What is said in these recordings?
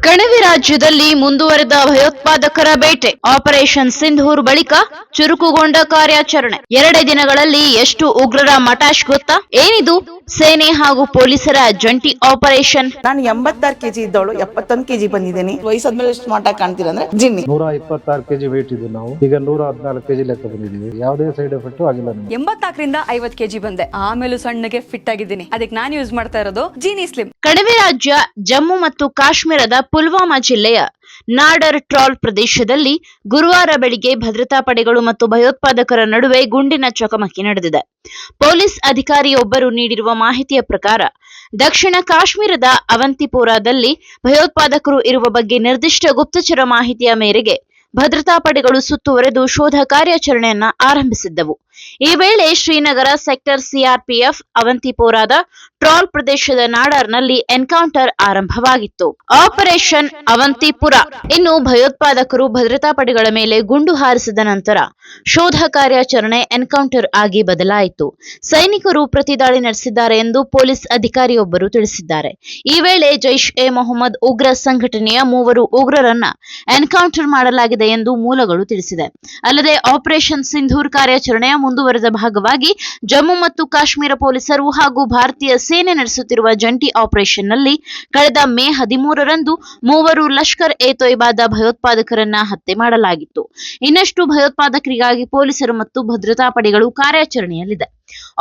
ಕಣಿವೆ ರಾಜ್ಯದಲ್ಲಿ ಮುಂದುವರೆದ ಭಯೋತ್ಪಾದಕರ ಬೇಟೆ. ಆಪರೇಷನ್ ಸಿಂಧೂರ್ ಬಳಿಕ ಚುರುಕುಗೊಂಡ ಕಾರ್ಯಾಚರಣೆ. 2 ದಿನಗಳಲ್ಲಿ ಎಷ್ಟು ಉಗ್ರರ ಮಟಾಶ್ ಗೊತ್ತಾ? ಏನಿದು ಸೇನೆ ಹಾಗೂ ಪೊಲೀಸರ ಜಂಟಿ ಆಪರೇಷನ್? ನಾನು 86 ಕೆಜಿ ಇದ್ದವಳು 71 ಕೆಜಿ ಬಂದಿದ್ದೀನಿ. ವಯಸ್ಸಾದ್ಮೇಲೆ ಎಷ್ಟು ಸ್ಮಾರ್ಟ್ ಆಗಿ ಕಾಣ್ತೀರಾ ಅಂದ್ರೆ ಜಿನ್ನಿ. 126 ಕೆಜಿ ವೇಟ್ ಇದ್ದು ನಾವು ಈಗ 114 ಕೆಜಿ ಲೆಕ್ಕ ಬಂದಿದ್ದೀವಿ. ಯಾವುದೇ ಸೈಡ್ ಎಫೆಕ್ಟ್ ಆಗಿಲ್ಲ. 84 ರಿಂದ 50 ಕೆಜಿ ಬಂದೆ. ಆಮೇಲೆ ಸಣ್ಣಗೆ ಫಿಟ್ ಆಗಿದ್ದೀನಿ. ಅದಕ್ಕೆ ನಾನು ಯೂಸ್ ಮಾಡ್ತಾ ಇರೋದು ಜೀನಿ ಸ್ಲಿಮ್. ಕಣಿವೆ ರಾಜ್ಯ ಜಮ್ಮು ಮತ್ತು ಕಾಶ್ಮೀರದ ಪುಲ್ವಾಮಾ ಜಿಲ್ಲೆಯ ನಾಡರ್ ಟ್ರಾಲ್ ಪ್ರದೇಶದಲ್ಲಿ ಗುರುವಾರ ಬೆಳಿಗ್ಗೆ ಭದ್ರತಾ ಪಡೆಗಳು ಮತ್ತು ಭಯೋತ್ಪಾದಕರ ನಡುವೆ ಗುಂಡಿನ ಚಕಮಕಿ ನಡೆದಿದೆ. ಪೊಲೀಸ್ ಅಧಿಕಾರಿಯೊಬ್ಬರು ನೀಡಿರುವ ಮಾಹಿತಿಯ ಪ್ರಕಾರ ದಕ್ಷಿಣ ಕಾಶ್ಮೀರದ ಅವಂತಿಪೋರಾದಲ್ಲಿ ಭಯೋತ್ಪಾದಕರು ಇರುವ ಬಗ್ಗೆ ನಿರ್ದಿಷ್ಟ ಗುಪ್ತಚರ ಮಾಹಿತಿಯ ಮೇರೆಗೆ ಭದ್ರತಾ ಪಡೆಗಳು ಸುತ್ತುವರೆದು ಶೋಧ ಕಾರ್ಯಾಚರಣೆಯನ್ನ ಆರಂಭಿಸಿದ್ದವು. ಈ ವೇಳೆ ಶ್ರೀನಗರ ಸೆಕ್ಟರ್ ಸಿಆರ್ಪಿಎಫ್ ಅವಂತಿಪೋರಾದ ಟ್ರಾಲ್ ಪ್ರದೇಶದ ನಾಡರ್ನಲ್ಲಿ ಎನ್ಕೌಂಟರ್ ಆರಂಭವಾಗಿತ್ತು. ಆಪರೇಷನ್ ಅವಂತಿಪುರ. ಇನ್ನು ಭಯೋತ್ಪಾದಕರು ಭದ್ರತಾ ಪಡೆಗಳ ಮೇಲೆ ಗುಂಡು ಹಾರಿಸಿದ ನಂತರ ಶೋಧ ಕಾರ್ಯಾಚರಣೆ ಎನ್ಕೌಂಟರ್ ಆಗಿ ಬದಲಾಯಿತು. ಸೈನಿಕರು ಪ್ರತಿದಾಳಿ ನಡೆಸಿದ್ದಾರೆ ಎಂದು ಪೊಲೀಸ್ ಅಧಿಕಾರಿಯೊಬ್ಬರು ತಿಳಿಸಿದ್ದಾರೆ. ಈ ವೇಳೆ ಜೈಷ್ ಎ ಮೊಹಮ್ಮದ್ ಉಗ್ರ ಸಂಘಟನೆಯ 3 ಉಗ್ರರನ್ನ ಎನ್ಕೌಂಟರ್ ಮಾಡಲಾಗಿದೆ ಎಂದು ಮೂಲಗಳು ತಿಳಿಸಿದೆ. ಅಲ್ಲದೆ ಆಪರೇಷನ್ ಸಿಂಧೂರ್ ಕಾರ್ಯಾಚರಣೆಯ ಮುಂದುವರೆದ ಭಾಗವಾಗಿ ಜಮ್ಮು ಮತ್ತು ಕಾಶ್ಮೀರ ಪೊಲೀಸರು ಹಾಗೂ ಭಾರತೀಯ ಸೇನೆ ನಡೆಸುತ್ತಿರುವ ಜಂಟಿ ಆಪರೇಷನ್ ನಲ್ಲಿ ಕಳೆದ ಮೇ 13ರಂದು 3 ಲಷ್ಕರ್ ಎ ತೊಯ್ಬಾದ ಭಯೋತ್ಪಾದಕರನ್ನ ಹತ್ಯೆ ಮಾಡಲಾಗಿತ್ತು. ಇನ್ನಷ್ಟು ಭಯೋತ್ಪಾದಕರಿಗಾಗಿ ಪೊಲೀಸರು ಮತ್ತು ಭದ್ರತಾ ಪಡೆಗಳು ಕಾರ್ಯಾಚರಣೆಯಲ್ಲಿದೆ.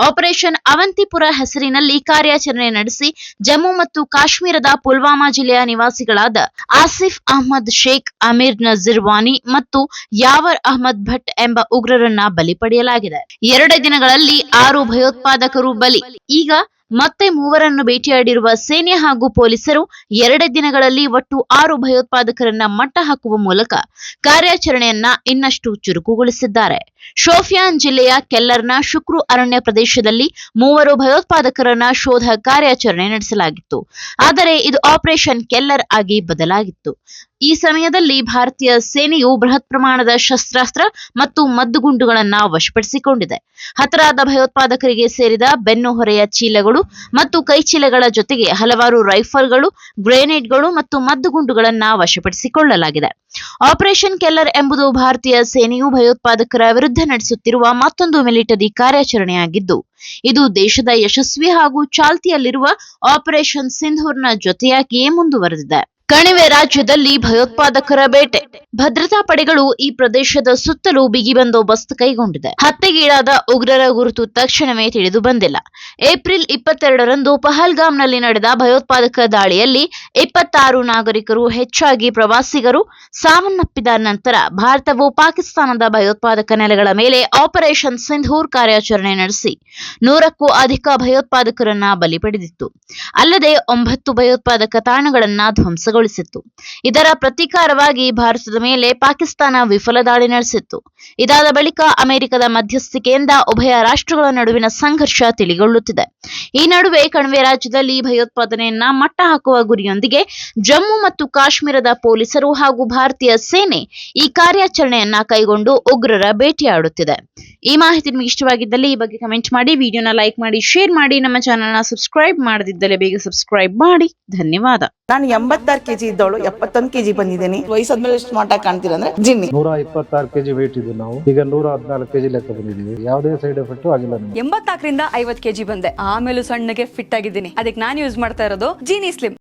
ಆಪರೇಷನ್ ಅವಂತಿಪುರ ಹೆಸರಿನಲ್ಲಿ ಕಾರ್ಯಾಚರಣೆ ನಡೆಸಿ ಜಮ್ಮು ಮತ್ತು ಕಾಶ್ಮೀರದ ಪುಲ್ವಾಮಾ ಜಿಲ್ಲೆಯ ನಿವಾಸಿಗಳಾದ ಆಸಿಫ್ ಅಹ್ಮದ್ ಶೇಖ್, ಅಮೀರ್ ನಜೀರ್ ವಾನಿ ಮತ್ತು ಯಾವರ್ ಅಹ್ಮದ್ ಭಟ್ ಎಂಬ ಉಗ್ರರನ್ನ ಬಲಿ ಪಡೆಯಲಾಗಿದೆ. 2 ದಿನಗಳಲ್ಲಿ 6 ಭಯೋತ್ಪಾದಕರು ಬಲಿ. ಈಗ ಮತ್ತೆ 3ರನ್ನು ಭೇಟಿಯಾಡಿರುವ ಸೇನೆ ಹಾಗೂ ಪೊಲೀಸರು 2 ದಿನಗಳಲ್ಲಿ ಒಟ್ಟು 6 ಭಯೋತ್ಪಾದಕರನ್ನ ಮಟ್ಟ ಹಾಕುವ ಮೂಲಕ ಕಾರ್ಯಾಚರಣೆಯನ್ನ ಇನ್ನಷ್ಟು ಚುರುಕುಗೊಳಿಸಿದ್ದಾರೆ. ಶೋಪಿಯಾನ್ ಜಿಲ್ಲೆಯ ಕೆಲ್ಲರ್ನ ಶುಕ್ರು ಅರಣ್ಯ ಪ್ರದೇಶದಲ್ಲಿ 3 ಭಯೋತ್ಪಾದಕರನ್ನ ಶೋಧ ಕಾರ್ಯಾಚರಣೆ ನಡೆಸಲಾಗಿತ್ತು. ಆದರೆ ಇದು ಆಪರೇಷನ್ ಕೆಲ್ಲರ್ ಆಗಿ ಬದಲಾಗಿತ್ತು. ಈ ಸಮಯದಲ್ಲಿ ಭಾರತೀಯ ಸೇನೆಯು ಬೃಹತ್ ಪ್ರಮಾಣದ ಶಸ್ತ್ರಾಸ್ತ್ರ ಮತ್ತು ಮದ್ದುಗುಂಡುಗಳನ್ನ ವಶಪಡಿಸಿಕೊಂಡಿದೆ. ಹತರಾದ ಭಯೋತ್ಪಾದಕರಿಗೆ ಸೇರಿದ ಬೆನ್ನುಹೊರೆಯ ಚೀಲಗಳು ಮತ್ತು ಕೈಚೀಲಗಳ ಜೊತೆಗೆ ಹಲವಾರು ರೈಫಲ್ಗಳು, ಗ್ರೆನೇಡ್ಗಳು ಮತ್ತು ಮದ್ದುಗುಂಡುಗಳನ್ನ ವಶಪಡಿಸಿಕೊಳ್ಳಲಾಗಿದೆ. ಆಪರೇಷನ್ ಕೆಲ್ಲರ್ ಎಂಬುದು ಭಾರತೀಯ ಸೇನೆಯು ಭಯೋತ್ಪಾದಕರ ವಿರುದ್ಧ ನಡೆಸುತ್ತಿರುವ ಮತ್ತೊಂದು ಮಿಲಿಟರಿ ಕಾರ್ಯಾಚರಣೆಯಾಗಿದ್ದು, ಇದು ದೇಶದ ಯಶಸ್ವಿ ಹಾಗೂ ಚಾಲ್ತಿಯಲ್ಲಿರುವ ಆಪರೇಷನ್ ಸಿಂಧೂರ್ನ ಜೊತೆಯಾಗಿಯೇ ಮುಂದುವರೆದಿದೆ. ಕಣಿವೆ ರಾಜ್ಯದಲ್ಲಿ ಭಯೋತ್ಪಾದಕರ ಬೇಟೆ. ಭದ್ರತಾ ಪಡೆಗಳು ಈ ಪ್ರದೇಶದ ಸುತ್ತಲೂ ಬಿಗಿ ಬಂದೋಬಸ್ತ್ ಕೈಗೊಂಡಿದೆ. ಹತ್ಯೆಗೀಡಾದ ಉಗ್ರರ ಗುರುತು ತಕ್ಷಣವೇ ತಿಳಿದು ಬಂದಿಲ್ಲ. ಏಪ್ರಿಲ್ 22ರಂದು ಪಹಲ್ಗಾಮ್ನಲ್ಲಿ ನಡೆದ ಭಯೋತ್ಪಾದಕ ದಾಳಿಯಲ್ಲಿ 26 ನಾಗರಿಕರು, ಹೆಚ್ಚಾಗಿ ಪ್ರವಾಸಿಗರು ಸಾವನ್ನಪ್ಪಿದ ನಂತರ ಭಾರತವು ಪಾಕಿಸ್ತಾನದ ಭಯೋತ್ಪಾದಕ ನೆಲೆಗಳ ಮೇಲೆ ಆಪರೇಷನ್ ಸಿಂಧೂರ್ ಕಾರ್ಯಾಚರಣೆ ನಡೆಸಿ 100ಕ್ಕೂ ಅಧಿಕ ಭಯೋತ್ಪಾದಕರನ್ನ ಬಲಿ ಪಡೆದಿತ್ತು. ಅಲ್ಲದೆ 9 ಭಯೋತ್ಪಾದಕ ತಾಣಗಳನ್ನ ಧ್ವಂಸಗೊಳಿಸಿತ್ತು. ಇದರ ಪ್ರತೀಕಾರವಾಗಿ ಭಾರತದ ಮೇಲೆ ಪಾಕಿಸ್ತಾನ ವಿಫಲ ದಾಳಿ ನಡೆಸಿತ್ತು. ಇದಾದ ಬಳಿಕ ಅಮೆರಿಕದ ಮಧ್ಯಸ್ಥಿಕೆಯಿಂದ ಉಭಯ ರಾಷ್ಟ್ರಗಳ ನಡುವಿನ ಸಂಘರ್ಷ ತಿಳಿಗೊಳ್ಳುತ್ತಿದೆ. ಈ ನಡುವೆ ಕಣಿವೆ ರಾಜ್ಯದಲ್ಲಿ ಭಯೋತ್ಪಾದನೆಯನ್ನ ಮಟ್ಟ ಹಾಕುವ ಗುರಿಯೊಂದಿಗೆ ಜಮ್ಮು ಮತ್ತು ಕಾಶ್ಮೀರದ ಪೊಲೀಸರು ಹಾಗೂ ಭಾರತೀಯ ಸೇನೆ ಈ ಕಾರ್ಯಾಚರಣೆಯನ್ನ ಕೈಗೊಂಡು ಉಗ್ರರ ಬೇಟೆಯಾಡುತ್ತಿದೆ. ಈ ಮಾಹಿತಿ ನಿಮಗೆ ಇಷ್ಟವಾಗಿದ್ದಲ್ಲಿ ಈ ಬಗ್ಗೆ ಕಮೆಂಟ್ ಮಾಡಿ, ವಿಡಿಯೋನ ಲೈಕ್ ಮಾಡಿ, ಶೇರ್ ಮಾಡಿ. ನಮ್ಮ ಚಾನೆಲ್ನ ಸಬ್ಸ್ಕ್ರೈಬ್ ಮಾಡದಿದ್ದಲ್ಲಿ ಬೇಗ ಸಬ್ಸ್ಕ್ರೈಬ್ ಮಾಡಿ. ಧನ್ಯವಾದ. ನಾನು 86 ಕೆಜಿ ಇದ್ದವಳು 71 ಕೆಜಿ ಬಂದಿದ್ದೀನಿ. ವಯಸ್ಸಾದ್ಮೇಲೆ ಎಷ್ಟು ಸ್ಮಾರ್ಟ್ ಆಗಿ ಕಾಣ್ತೀರಾ ಅಂದ್ರೆ ಜಿನ್ನಿ. 126 ಕೆಜಿ ವೇಟ್ ಇದ್ದು ನಾವು ಈಗ 114 ಕೆಜಿ ಲೆಕ್ಕ ಬಂದಿದ್ದೀವಿ. ಯಾವುದೇ ಸೈಡ್ ಎಫೆಕ್ಟ್ ಆಗಿಲ್ಲ. 84 ರಿಂದ 50 ಕೆಜಿ ಬಂದೆ. ಆಮೇಲೆ ಸಣ್ಣಗೆ ಫಿಟ್ ಆಗಿದ್ದೀನಿ. ಅದಕ್ಕೆ ನಾನು ಯೂಸ್ ಮಾಡ್ತಾ ಇರೋದು ಜೀನಿ ಸ್ಲಿಮ್.